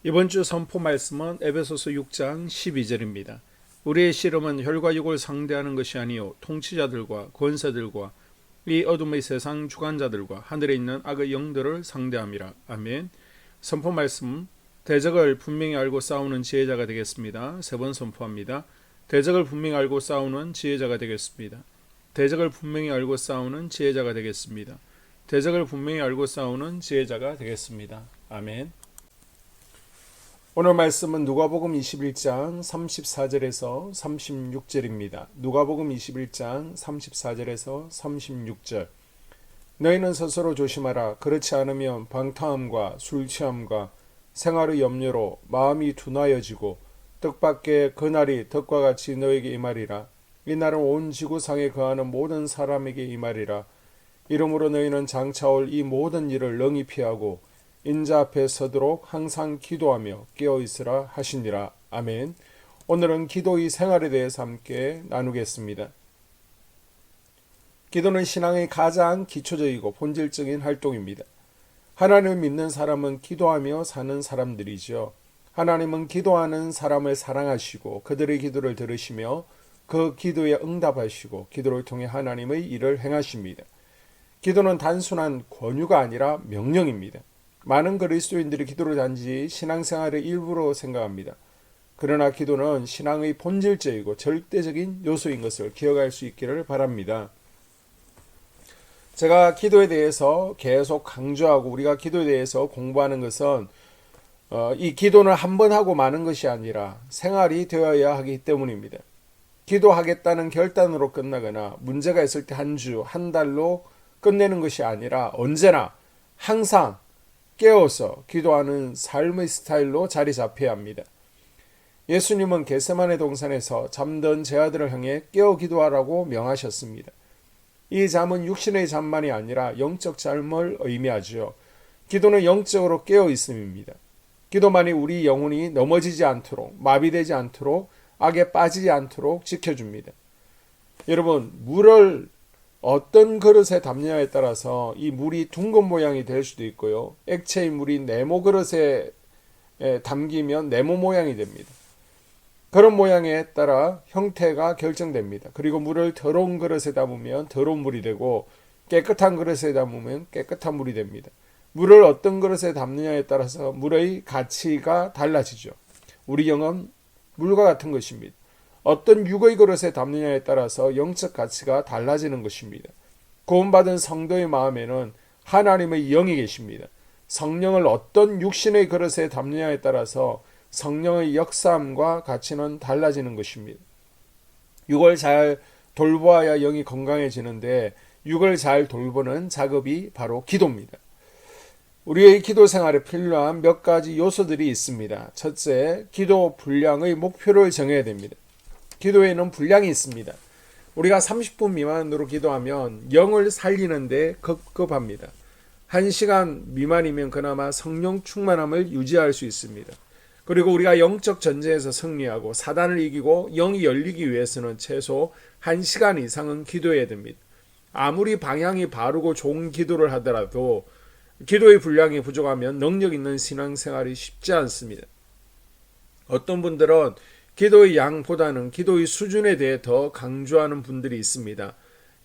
이번 주 선포 말씀은 에베소서 6장 12절입니다. 우리의 씨름은 혈과 육을 상대하는 것이 아니요 통치자들과 권세들과 이 어둠의 세상 주관자들과 하늘에 있는 악의 영들을 상대함이라. 아멘. 선포 말씀, 대적을 분명히 알고 싸우는 지혜자가 되겠습니다. 세 번 선포합니다. 대적을 분명히 알고 싸우는 지혜자가 되겠습니다. 대적을 분명히 알고 싸우는 지혜자가 되겠습니다. 대적을 분명히 알고 싸우는 지혜자가 되겠습니다. 아멘. 오늘 말씀은 누가복음 21장 34절에서 36절입니다. 누가복음 21장 34절에서 36절. 너희는 스스로 조심하라. 그렇지 않으면 방탕함과 술취함과 생활의 염려로 마음이 둔하여지고 뜻밖의 그날이 덕과 같이 너에게 임하리라. 이 날은 온 지구상에 거하는 모든 사람에게 임하리라. 이러므로 너희는 장차 올 이 모든 일을 능히 피하고 인자 앞에 서도록 항상 기도하며 깨어있으라 하시니라. 아멘. 오늘은 기도의 생활에 대해서 함께 나누겠습니다. 기도는 신앙의 가장 기초적이고 본질적인 활동입니다. 하나님을 믿는 사람은 기도하며 사는 사람들이죠. 하나님은 기도하는 사람을 사랑하시고 그들의 기도를 들으시며 그 기도에 응답하시고 기도를 통해 하나님의 일을 행하십니다. 기도는 단순한 권유가 아니라 명령입니다. 많은 그리스도인들이 기도를 단지 신앙생활의 일부로 생각합니다. 그러나 기도는 신앙의 본질적이고 절대적인 요소인 것을 기억할 수 있기를 바랍니다. 제가 기도에 대해서 계속 강조하고 우리가 기도에 대해서 공부하는 것은 이 기도는 한 번 하고 마는 것이 아니라 생활이 되어야 하기 때문입니다. 기도하겠다는 결단으로 끝나거나 문제가 있을 때 한 주, 한 달로 끝내는 것이 아니라 언제나 항상 깨어서 기도하는 삶의 스타일로 자리 잡혀야 합니다. 예수님은 겟세마네 동산에서 잠든 제 아들을 향해 깨어 기도하라고 명하셨습니다. 이 잠은 육신의 잠만이 아니라 영적 잠을 의미하죠. 기도는 영적으로 깨어 있음입니다. 기도만이 우리 영혼이 넘어지지 않도록, 마비되지 않도록, 악에 빠지지 않도록 지켜줍니다. 여러분, 물을 어떤 그릇에 담느냐에 따라서 이 물이 둥근 모양이 될 수도 있고요. 액체의 물이 네모 그릇에 담기면 네모 모양이 됩니다. 그런 모양에 따라 형태가 결정됩니다. 그리고 물을 더러운 그릇에 담으면 더러운 물이 되고 깨끗한 그릇에 담으면 깨끗한 물이 됩니다. 물을 어떤 그릇에 담느냐에 따라서 물의 가치가 달라지죠. 우리 영은 물과 같은 것입니다. 어떤 육의 그릇에 담느냐에 따라서 영적 가치가 달라지는 것입니다. 구원받은 성도의 마음에는 하나님의 영이 계십니다. 성령을 어떤 육신의 그릇에 담느냐에 따라서 성령의 역사함과 가치는 달라지는 것입니다. 육을 잘 돌보아야 영이 건강해지는데 육을 잘 돌보는 작업이 바로 기도입니다. 우리의 기도 생활에 필요한 몇 가지 요소들이 있습니다. 첫째, 기도 분량의 목표를 정해야 됩니다. 기도에는 분량이 있습니다. 우리가 30분 미만으로 기도하면 영을 살리는데 급급합니다. 1시간 미만이면 그나마 성령 충만함을 유지할 수 있습니다. 그리고 우리가 영적 전쟁에서 승리하고 사단을 이기고 영이 열리기 위해서는 최소 1시간 이상은 기도해야 됩니다. 아무리 방향이 바르고 좋은 기도를 하더라도 기도의 분량이 부족하면 능력 있는 신앙생활이 쉽지 않습니다. 어떤 분들은 기도의 양보다는 기도의 수준에 대해 더 강조하는 분들이 있습니다.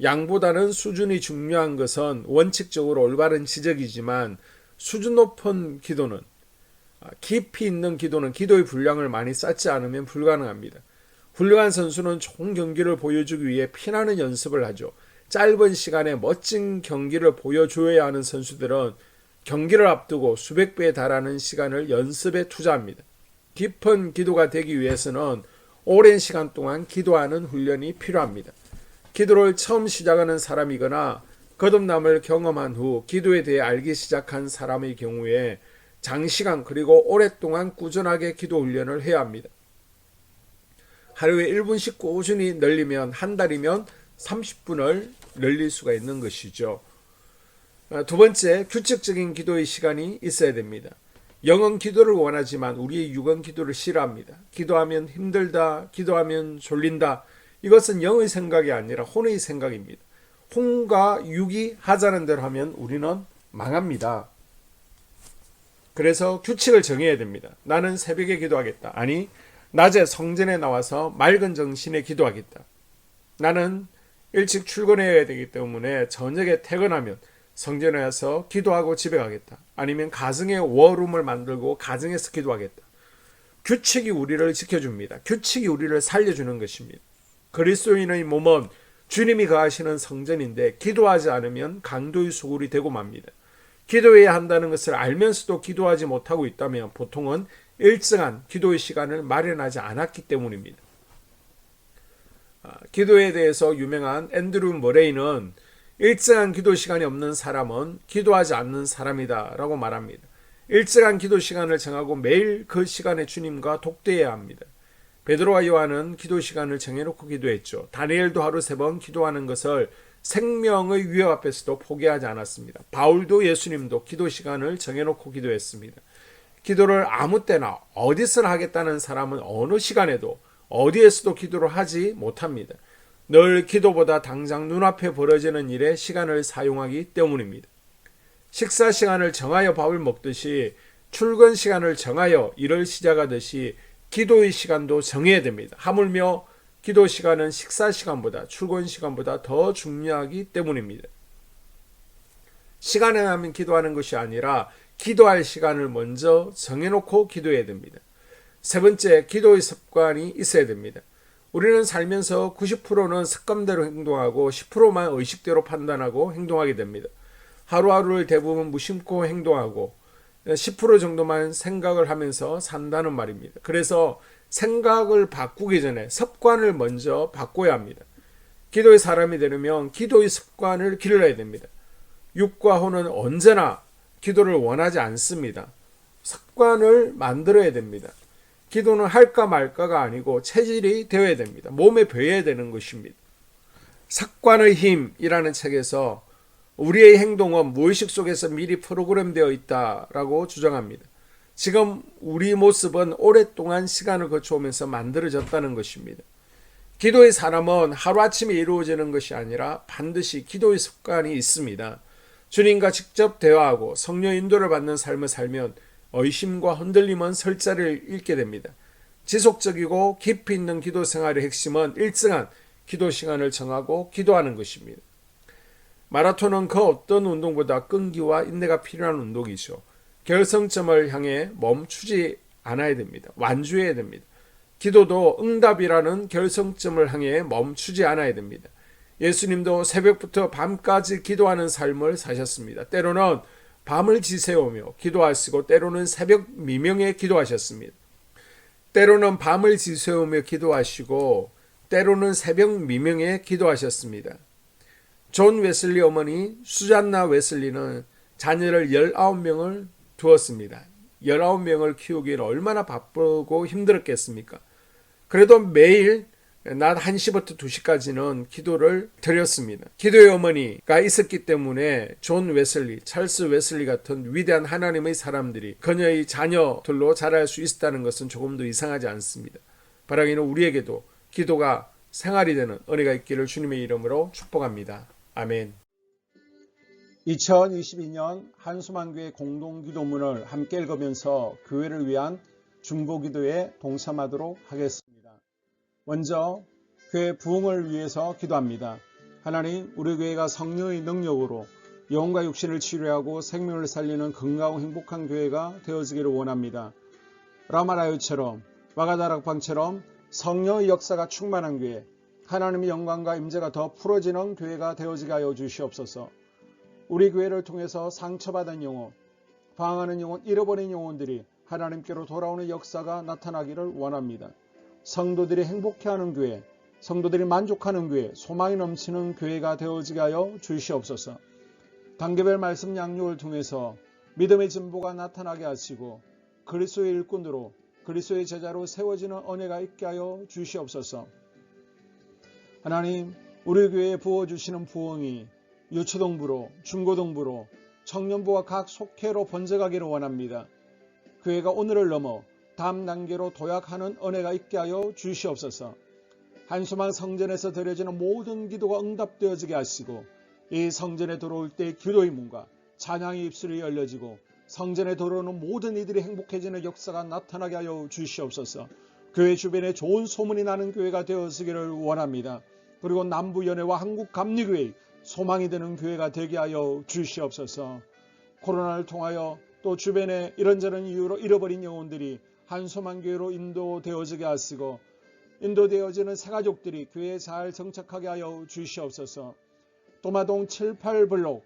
양보다는 수준이 중요한 것은 원칙적으로 올바른 지적이지만 수준 높은 기도는, 깊이 있는 기도는 기도의 분량을 많이 쌓지 않으면 불가능합니다. 훌륭한 선수는 좋은 경기를 보여주기 위해 피나는 연습을 하죠. 짧은 시간에 멋진 경기를 보여줘야 하는 선수들은 경기를 앞두고 수백 배에 달하는 시간을 연습에 투자합니다. 깊은 기도가 되기 위해서는 오랜 시간 동안 기도하는 훈련이 필요합니다. 기도를 처음 시작하는 사람이거나 거듭남을 경험한 후 기도에 대해 알기 시작한 사람의 경우에 장시간 그리고 오랫동안 꾸준하게 기도 훈련을 해야 합니다. 하루에 1분씩 꾸준히 늘리면 한 달이면 30분을 늘릴 수가 있는 것이죠. 두 번째, 규칙적인 기도의 시간이 있어야 됩니다. 영은 기도를 원하지만 우리의 육은 기도를 싫어합니다. 기도하면 힘들다, 기도하면 졸린다. 이것은 영의 생각이 아니라 혼의 생각입니다. 혼과 육이 하자는 대로 하면 우리는 망합니다. 그래서 규칙을 정해야 됩니다. 나는 새벽에 기도하겠다. 아니, 낮에 성전에 나와서 맑은 정신에 기도하겠다. 나는 일찍 출근해야 되기 때문에 저녁에 퇴근하면 성전에 와서 기도하고 집에 가겠다. 아니면 가정에 워룸을 만들고 가정에서 기도하겠다. 규칙이 우리를 지켜줍니다. 규칙이 우리를 살려주는 것입니다. 그리스도인의 몸은 주님이 거하시는 성전인데 기도하지 않으면 강도의 소굴이 되고 맙니다. 기도해야 한다는 것을 알면서도 기도하지 못하고 있다면 보통은 일정한 기도의 시간을 마련하지 않았기 때문입니다. 기도에 대해서 유명한 앤드루 머레이는 일정한 기도 시간이 없는 사람은 기도하지 않는 사람이다 라고 말합니다. 일정한 기도 시간을 정하고 매일 그 시간에 주님과 독대해야 합니다. 베드로와 요한은 기도 시간을 정해놓고 기도했죠. 다니엘도 하루 3번 기도하는 것을 생명의 위협 앞에서도 포기하지 않았습니다. 바울도 예수님도 기도 시간을 정해놓고 기도했습니다. 기도를 아무 때나 어디서나 하겠다는 사람은 어느 시간에도 어디에서도 기도를 하지 못합니다. 늘 기도보다 당장 눈앞에 벌어지는 일에 시간을 사용하기 때문입니다. 식사 시간을 정하여 밥을 먹듯이 출근 시간을 정하여 일을 시작하듯이 기도의 시간도 정해야 됩니다. 하물며 기도 시간은 식사 시간보다 출근 시간보다 더 중요하기 때문입니다. 시간에 하면 기도하는 것이 아니라 기도할 시간을 먼저 정해놓고 기도해야 됩니다. 세 번째, 기도의 습관이 있어야 됩니다. 우리는 살면서 90%는 습관대로 행동하고 10%만 의식대로 판단하고 행동하게 됩니다. 하루하루를 대부분 무심코 행동하고 10% 정도만 생각을 하면서 산다는 말입니다. 그래서 생각을 바꾸기 전에 습관을 먼저 바꿔야 합니다. 기도의 사람이 되려면 기도의 습관을 길러야 됩니다. 육과 혼은 언제나 기도를 원하지 않습니다. 습관을 만들어야 됩니다. 기도는 할까 말까가 아니고 체질이 되어야 됩니다. 몸에 배어야 되는 것입니다. 습관의 힘이라는 책에서 우리의 행동은 무의식 속에서 미리 프로그램되어 있다라고 주장합니다. 지금 우리 모습은 오랫동안 시간을 거쳐오면서 만들어졌다는 것입니다. 기도의 사람은 하루아침에 이루어지는 것이 아니라 반드시 기도의 습관이 있습니다. 주님과 직접 대화하고 성령 인도를 받는 삶을 살면 의심과 흔들림은 설 자리를 잃게 됩니다. 지속적이고 깊이 있는 기도 생활의 핵심은 일정한 기도 시간을 정하고 기도하는 것입니다. 마라톤은 그 어떤 운동보다 끈기와 인내가 필요한 운동이죠. 결승점을 향해 멈추지 않아야 됩니다. 완주해야 됩니다. 기도도 응답이라는 결승점을 향해 멈추지 않아야 됩니다. 예수님도 새벽부터 밤까지 기도하는 삶을 사셨습니다. 때로는 밤을 지새우며 기도하시고 때로는 새벽 미명에 기도하셨습니다. 때로는 밤을 지새우며 기도하시고 때로는 새벽 미명에 기도하셨습니다. 존 웨슬리 어머니 수잔나 웨슬리는 자녀를 19명을 두었습니다. 19명을 키우기는 얼마나 바쁘고 힘들었겠습니까? 그래도 매일 낮 1시부터 2시까지는 기도를 드렸습니다. 기도의 어머니가 있었기 때문에 존 웨슬리, 찰스 웨슬리 같은 위대한 하나님의 사람들이 그녀의 자녀들로 자랄 수 있었다는 것은 조금도 이상하지 않습니다. 바라기는 우리에게도 기도가 생활이 되는 은혜가 있기를 주님의 이름으로 축복합니다. 아멘. 2022년 한수만교회 공동기도문을 함께 읽으면서 교회를 위한 중보기도에 동참하도록 하겠습니다. 먼저 교회 부흥을 위해서 기도합니다. 하나님, 우리 교회가 성령의 능력으로 영과 육신을 치료하고 생명을 살리는 건강하고 행복한 교회가 되어지기를 원합니다. 라마라요처럼 와가다락방처럼 성령의 역사가 충만한 교회, 하나님의 영광과 임재가 더 풀어지는 교회가 되어지게 하여 주시옵소서. 우리 교회를 통해서 상처받은 영혼, 방황하는 영혼, 잃어버린 영혼들이 하나님께로 돌아오는 역사가 나타나기를 원합니다. 성도들이 행복해하는 교회, 성도들이 만족하는 교회, 소망이 넘치는 교회가 되어지게 하여 주시옵소서. 단계별 말씀 양육을 통해서 믿음의 진보가 나타나게 하시고 그리스도의 일꾼으로 그리스도의 제자로 세워지는 은혜가 있게 하여 주시옵소서. 하나님, 우리 교회에 부어주시는 부흥이 유초동부로, 중고동부로, 청년부와 각 속회로 번져가기를 원합니다. 교회가 오늘을 넘어 다음 단계로 도약하는 은혜가 있게 하여 주시옵소서. 한수만 성전에서 드려지는 모든 기도가 응답되어지게 하시고 이 성전에 들어올 때 기도의 문과 찬양의 입술이 열려지고 성전에 들어오는 모든 이들이 행복해지는 역사가 나타나게 하여 주시옵소서. 교회 주변에 좋은 소문이 나는 교회가 되어지기를 원합니다. 그리고 남부연회와 한국감리교회 소망이 되는 교회가 되게 하여 주시옵소서. 코로나를 통하여 또 주변에 이런저런 이유로 잃어버린 영혼들이 한소망교회로 인도되어지게 하시고 인도되어지는 새가족들이 교회에 잘 정착하게 하여 주시옵소서. 도마동 7, 8블록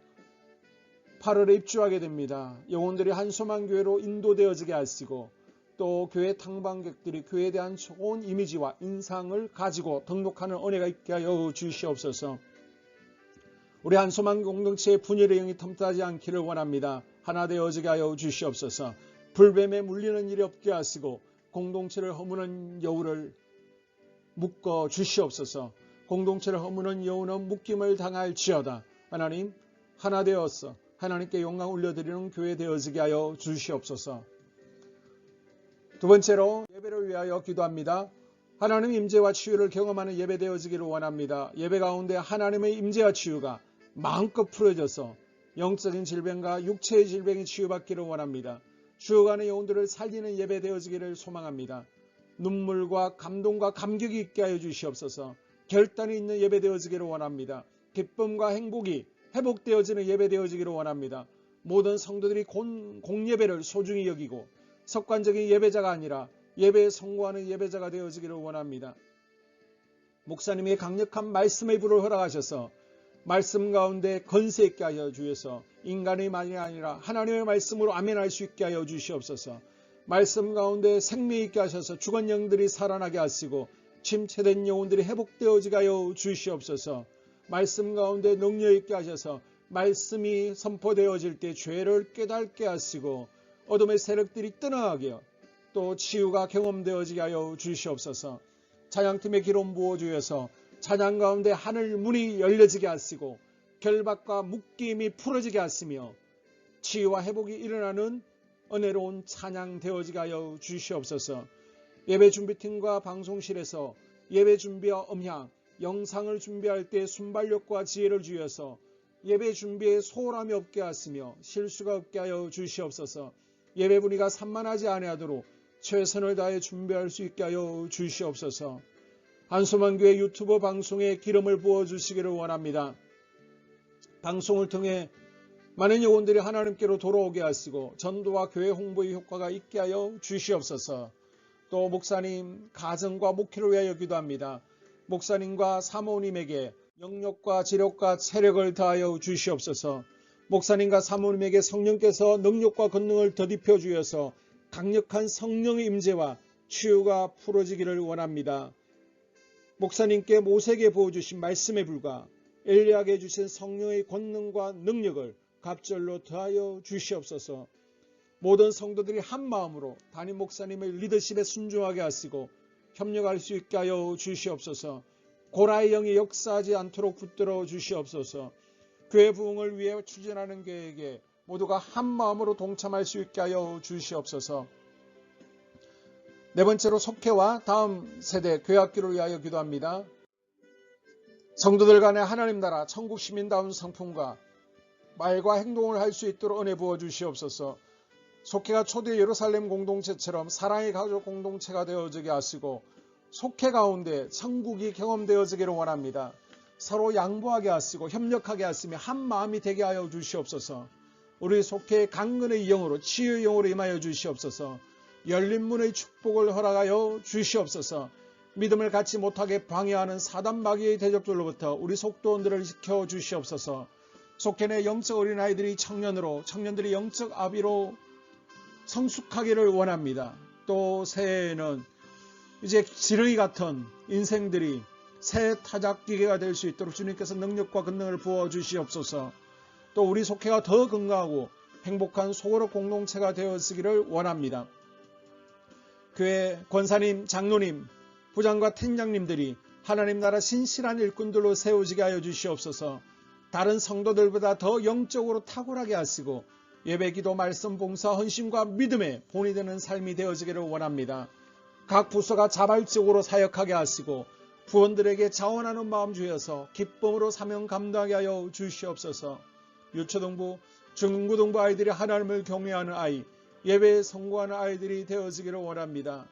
8월에 입주하게 됩니다. 영혼들이 한소망교회로 인도되어지게 하시고 또 교회 탕방객들이 교회에 대한 좋은 이미지와 인상을 가지고 등록하는 은혜가 있게 하여 주시옵소서. 우리 한소망 공동체의 분열의 영이 틈타지 않기를 원합니다. 하나 되어지게 하여 주시옵소서. 불뱀에 물리는 일이 없게 하시고 공동체를 허무는 여우를 묶어 주시옵소서. 공동체를 허무는 여우는 묶임을 당할지어다. 하나님 하나 되어서 하나님께 영광 올려드리는 교회 되어지게 하여 주시옵소서. 두 번째로 예배를 위하여 기도합니다. 하나님 임재와 치유를 경험하는 예배 되어지기를 원합니다. 예배 가운데 하나님의 임재와 치유가 마음껏 풀어져서 영적인 질병과 육체의 질병이 치유받기를 원합니다. 죽어가는 영혼들을 살리는 예배 되어지기를 소망합니다. 눈물과 감동과 감격이 있게 하여 주시옵소서. 결단이 있는 예배 되어지기를 원합니다. 기쁨과 행복이 회복되어지는 예배 되어지기를 원합니다. 모든 성도들이 공예배를 소중히 여기고 습관적인 예배자가 아니라 예배에 성공하는 예배자가 되어지기를 원합니다. 목사님의 강력한 말씀의 불을 허락하셔서 말씀 가운데 건세 있게 하여 주셔서 인간의 말이 아니라 하나님의 말씀으로 아멘할 수 있게 하여 주시옵소서. 말씀 가운데 생명 있게 하셔서 죽은 영들이 살아나게 하시고 침체된 영혼들이 회복되어지게 하여 주시옵소서. 말씀 가운데 능력 있게 하셔서 말씀이 선포되어질 때 죄를 깨닫게 하시고 어둠의 세력들이 떠나가게 또 치유가 경험되어지게 하여 주시옵소서. 찬양팀의 기름 부어주셔서 찬양 가운데 하늘 문이 열려지게 하시고 결박과 묶임이 풀어지게 하시며 치유와 회복이 일어나는 은혜로운 찬양 되어지게 하여 주시옵소서. 예배 준비팀과 방송실에서 예배 준비와 음향, 영상을 준비할 때 순발력과 지혜를 주셔서 예배 준비에 소홀함이 없게 하시며 실수가 없게 하여 주시옵소서. 예배 분위기가 산만하지 아니하도록 최선을 다해 준비할 수 있게 하여 주시옵소서. 한소망교회 유튜브 방송에 기름을 부어주시기를 원합니다. 방송을 통해 많은 영혼들이 하나님께로 돌아오게 하시고 전도와 교회 홍보의 효과가 있게 하여 주시옵소서. 또 목사님 가정과 목회를 위하여 기도합니다. 목사님과 사모님에게 영력과 지력과 체력을 다하여 주시옵소서. 목사님과 사모님에게 성령께서 능력과 권능을 더딥혀 주셔서 강력한 성령의 임재와 치유가 풀어지기를 원합니다. 목사님께 모세에게 부어주신 말씀의 불과 엘리야에게 주신 성령의 권능과 능력을 갑절로 더하여 주시옵소서. 모든 성도들이 한 마음으로 담임 목사님의 리더십에 순종하게 하시고 협력할 수 있게 하여 주시옵소서. 고라의 영이 역사하지 않도록 붙들어 주시옵소서. 교회 부흥을 위해 추진하는 교회에게 모두가 한 마음으로 동참할 수 있게 하여 주시옵소서. 네 번째로 속회와 다음 세대 교회학교를 위하여 기도합니다. 성도들 간의 하나님 나라 천국 시민다운 성품과 말과 행동을 할 수 있도록 은혜 부어 주시옵소서. 속회가 초대 예루살렘 공동체처럼 사랑의 가족 공동체가 되어지게 하시고 속회 가운데 천국이 경험되어지기를 원합니다. 서로 양보하게 하시고 협력하게 하시며 한 마음이 되게 하여 주시옵소서. 우리 속회의 강건의 영으로 치유의 영으로 임하여 주시옵소서. 열린 문의 축복을 허락하여 주시옵소서. 믿음을 갖지 못하게 방해하는 사단 마귀의 대적들로부터 우리 속도원들을 지켜 주시옵소서. 속회 내 영적 어린아이들이 청년들이 영적 아비로 성숙하기를 원합니다. 또 새해에는 이제 지렁이 같은 인생들이 새 타작기계가 될 수 있도록 주님께서 능력과 권능을 부어 주시옵소서. 또 우리 속회가 더 건강하고 행복한 소그룹 공동체가 되었기를 원합니다. 교회 권사님, 장로님, 부장과 팀장님들이 하나님 나라 신실한 일꾼들로 세워지게 하여 주시옵소서. 다른 성도들보다 더 영적으로 탁월하게 하시고 예배기도 말씀 봉사 헌신과 믿음의 본이 되는 삶이 되어지기를 원합니다. 각 부서가 자발적으로 사역하게 하시고 부원들에게 자원하는 마음 주셔서 기쁨으로 사명 감당하게 하여 주시옵소서. 유초등부 중고등부 아이들이 하나님을 경외하는 아이, 예배에 성공하는 아이들이 되어지기를 원합니다.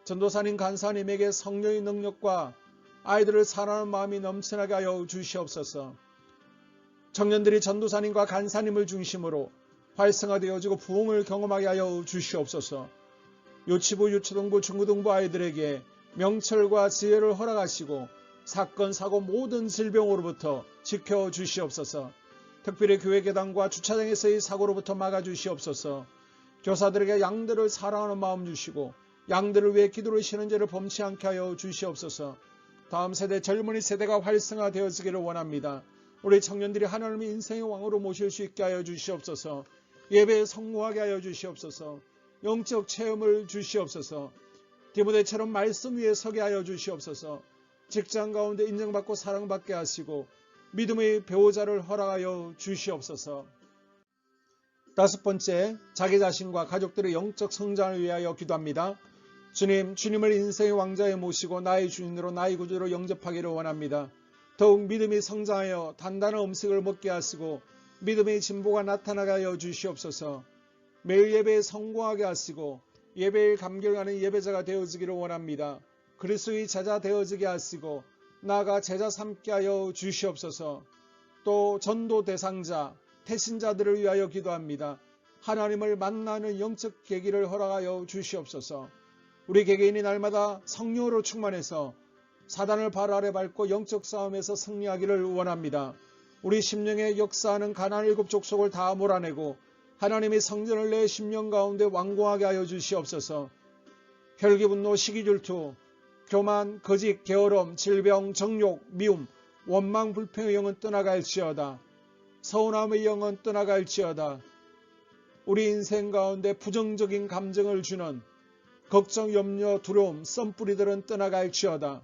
전도사님, 간사님에게 성령의 능력과 아이들을 사랑하는 마음이 넘쳐나게 하여 주시옵소서. 청년들이 전도사님과 간사님을 중심으로 활성화되어지고 부흥을 경험하게 하여 주시옵소서. 유치부, 유초등부, 중고등부 아이들에게 명철과 지혜를 허락하시고 사건, 사고, 모든 질병으로부터 지켜주시옵소서. 특별히 교회 계단과 주차장에서의 사고로부터 막아주시옵소서. 교사들에게 양들을 사랑하는 마음 주시고 양들을 위해 기도를 쉬는 죄를 범치 않게 하여 주시옵소서. 다음 세대, 젊은이 세대가 활성화되어지기를 원합니다. 우리 청년들이 하나님의 인생의 왕으로 모실 수 있게 하여 주시옵소서. 예배에 성공하게 하여 주시옵소서. 영적 체험을 주시옵소서. 디모데처럼 말씀 위에 서게 하여 주시옵소서. 직장 가운데 인정받고 사랑받게 하시고 믿음의 배우자를 허락하여 주시옵소서. 다섯 번째, 자기 자신과 가족들의 영적 성장을 위하여 기도합니다. 주님, 주님을 인생의 왕자에 모시고 나의 주인으로 나의 구주로 영접하기를 원합니다. 더욱 믿음이 성장하여 단단한 음식을 먹게 하시고 믿음의 진보가 나타나게 하여 주시옵소서. 매일 예배에 성공하게 하시고 예배에 감격하는 예배자가 되어지기를 원합니다. 그리스도의 제자 되어지게 하시고 나아가 제자 삼게 하여 주시옵소서. 또 전도 대상자, 태신자들을 위하여 기도합니다. 하나님을 만나는 영적 계기를 허락하여 주시옵소서. 우리 개개인이 날마다 성령으로 충만해서 사단을 발 아래 밟고 영적 싸움에서 승리하기를 원합니다. 우리 심령에 역사하는 가나안 7 족속을 다 몰아내고 하나님의 성전을 내 심령 가운데 완공하게 하여 주시옵소서. 혈기, 분노, 시기, 질투, 교만, 거짓, 게으름, 질병, 정욕, 미움, 원망, 불평의 영은 떠나갈지어다. 서운함의 영은 떠나갈지어다. 우리 인생 가운데 부정적인 감정을 주는 걱정, 염려, 두려움, 썸뿌리들은 떠나갈지어다.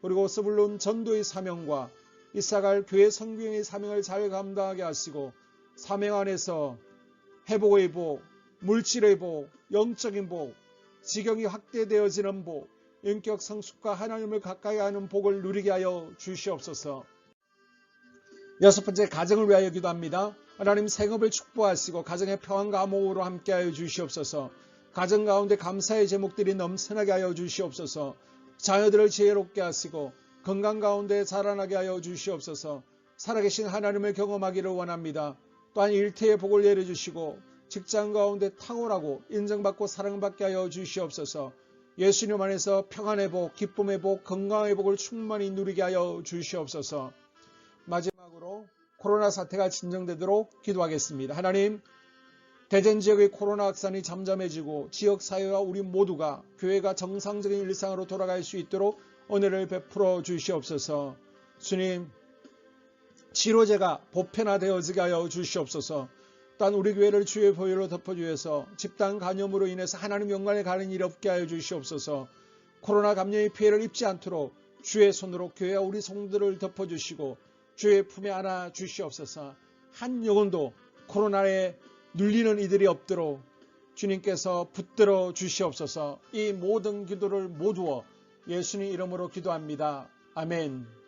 그리고 스불론 전도의 사명과 이사갈 교회 선교의 사명을 잘 감당하게 하시고 사명 안에서 회복의 복, 물질의 복, 영적인 복, 지경이 확대되어지는 복, 인격 성숙과 하나님을 가까이 하는 복을 누리게 하여 주시옵소서. 여섯 번째, 가정을 위하여 기도합니다. 하나님, 생업을 축복하시고 가정의 평안과 암호로 함께하여 주시옵소서. 가정 가운데 감사의 제목들이 넘쳐나게 하여 주시옵소서. 자녀들을 지혜롭게 하시고 건강 가운데 자라나게 하여 주시옵소서. 살아계신 하나님을 경험하기를 원합니다. 또한 일태의 복을 내려주시고 직장 가운데 탁월하고 인정받고 사랑받게 하여 주시옵소서. 예수님 안에서 평안의 복, 기쁨의 복, 건강의 복을 충만히 누리게 하여 주시옵소서. 마지막으로 코로나 사태가 진정되도록 기도하겠습니다. 하나님, 대전 지역의 코로나 확산이 잠잠해지고 지역사회와 우리 모두가 교회가 정상적인 일상으로 돌아갈 수 있도록 은혜를 베풀어 주시옵소서. 주님, 치료제가 보편화되어지게 하여 주시옵소서. 또한 우리 교회를 주의 보혈로 덮어주셔서 집단 감염으로 인해서 하나님 영광에 가는 일 없게 하여 주시옵소서. 코로나 감염의 피해를 입지 않도록 주의 손으로 교회와 우리 성도들을 덮어주시고 주의 품에 안아 주시옵소서. 한 영혼도 코로나에 눌리는 이들이 없도록 주님께서 붙들어 주시옵소서. 이 모든 기도를 모두어 예수님 이름으로 기도합니다. 아멘.